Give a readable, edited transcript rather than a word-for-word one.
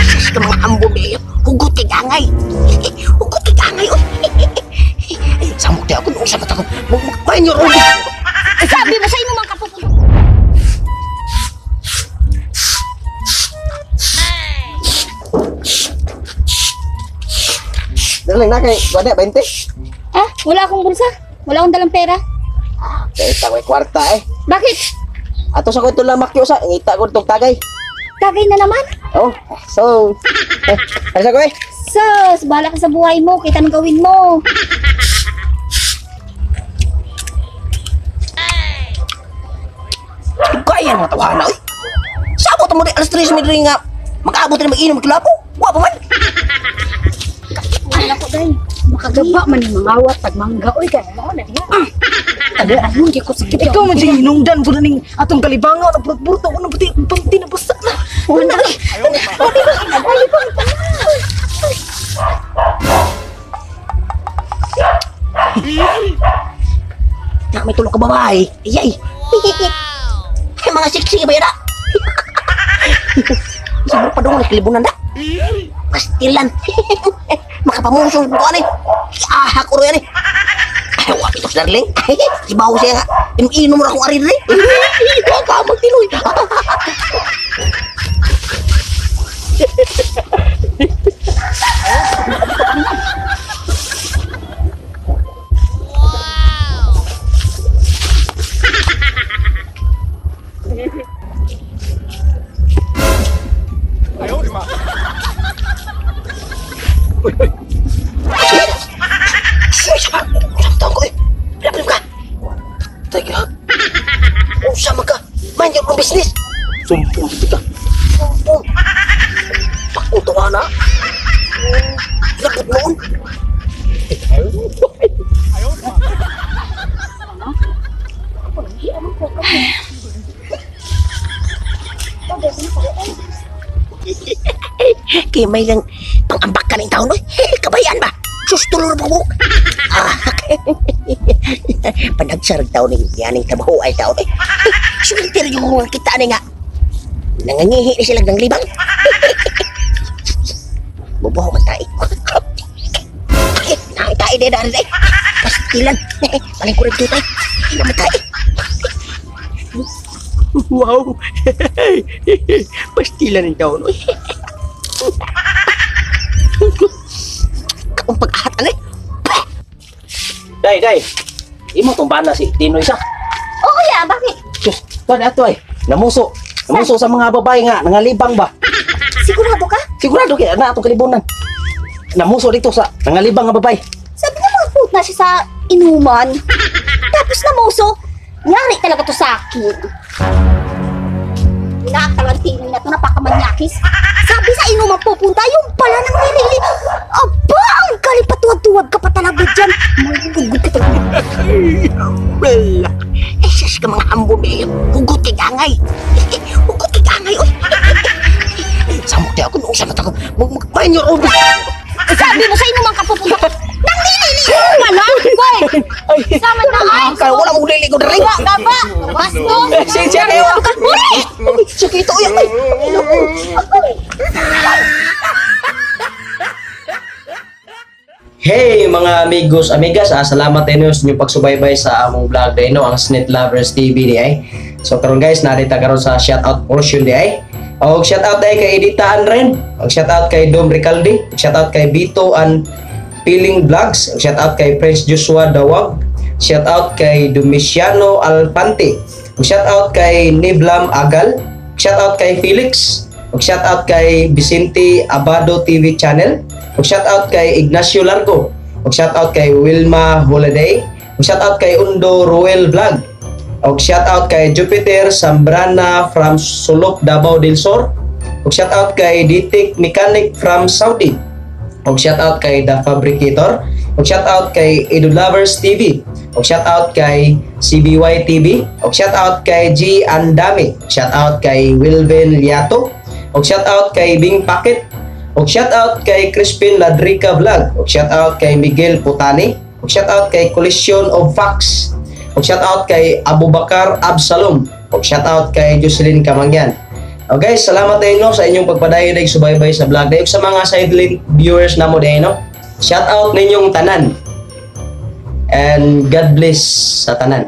Sus ka mga ambon eh. Hugot kay gangay. Hugot kay gangay. Samok di ako nung sa mata ko. Main nyo ron. Sabi mo sa imo mga kapupunta. Dalang na kay wala 20. Ah, wala akong bulsa. Wala akong dalang pera. Kaya taway kwarta eh. Bakit? Ato sa ko ito lang makyo sa. Ngita ko itong tagay. Tagay na naman. Oh, so. Ano sa ko eh? Sus, bahala ka sa buhay mo. Kita nang gawin mo. Kaya mga tawahan na eh. Sabot mo rin alas 3 may rin nga. Mag-abot rin mag-inom magkilapo. Wapa man. Wala ko dahil. Makagaba man yung mangawat pag mangga. Uy, kaya mo na niya. Tabi, ano, hindi ko sakit. Ikaw man dyan hinungdan ko na ning atong kalibangaw na burot-burot ako na pati na basta na. Wala. Na may tulog ka babae. Iyay. Ay, mga siksi ba yun na? Siguro pa doon nakilibunan na. Pastilan. Makapamusong ko ano eh. Ahak ko rin eh. Ay, wapitos darling. Sibaw siya nga. Inom mo na akong arin rin. Huwag ka magtiloy. Tahu ko eh. Pinapilip ka. Teka. Usama ka. Mind your own business. Sumpong kita. Sumpong. Pakutawa na. Labot noon. Kaya may lang pang-ambak ka ng taon no? Kabayaan ba? Sus, tulor pa mo. Panagsarag taon ng yaning trabaho ay taon eh. Sultir yung mga kita nga. Nangangihi na sila ng libang. Bubuho man tayo. Nakitae din na rin eh. Pastilan. Maling ko rin dito eh. Hindi naman tayo. Wow! Pastilan ng taon. Kapag pag-ahatan eh. Day. Imo tong bana si Tinoy sa. Oo, ya, bakit? Diyos, tuwan ato ay. Namuso sa mga babae nga, nangalibang ba? Sigurado ka? Sigurado kaya na atong kalibunan. Namuso dito sa nangalibang nga babae. Sabi na mga food na siya sa inuman. Tapos namuso. Ngari talaga to sa akin. Nakakalantingin na to, napakamanyakis. Sabi sa inuman pupunta, yung pala ng nilili. Aba, ang kalipatuwad-tuwad ka pa talaga dyan. Magugugod ka talaga. Well, sus ka mga ambon eh. Hugot kay gangay. Hugot kay gangay. Samok di ako nung sa mata ko. Main nyo ron. Sabi mo sa inuman ka pupunta. Nang nilili ka lang, boy. Sama na ay. Kaya wala mong liligo na rin. Gaba, bastos. Siya kayo. Uli! Sakito yan. Hey mga amigos, amigas, salamat tayo sa inyong pagsubaybay sa among vlog day no, ang Snit Lovers TV di ay. So karon guys, narita karon sa shoutout portion di ay. Og shoutout ay kay Edita Anren, og shoutout kay Dom Ricaldi, shoutout kay Bito and Feeling Vlogs, shoutout kay Prince Joshua Dawag, shoutout kay Domiciano Alpante, shoutout kay Niblam Agal, shoutout kay Felix, shoutout kay Vicente Abado TV Channel, shoutout kay Ignacio Largo, shoutout kay Wilma Holiday, shoutout kay Undo Ruel Vlog, shoutout kay Jupiter Sambrana from Sulok Davao del Sur, shoutout kay Ditik Mechanic from Saudi, shoutout kay The Fabricator, shoutout kay Edu Lovers TV, shoutout kay CBY TV, shoutout kay G Andami, shoutout kay Wilvin Liato, shoutout kay Bing Packet, shoutout kay Crispin Ladrica Vlog, shoutout kay Miguel Putani, shoutout kay Collision of Facts, shoutout kay Abubakar Absalom, shoutout kay Jocelyn Kamangyan, Okay, salamat din no sa inyong pagpadayon ug subaybay sa vlog day ug sa mga silent viewers namo din no. Shout out ninyong tanan. And God bless sa tanan.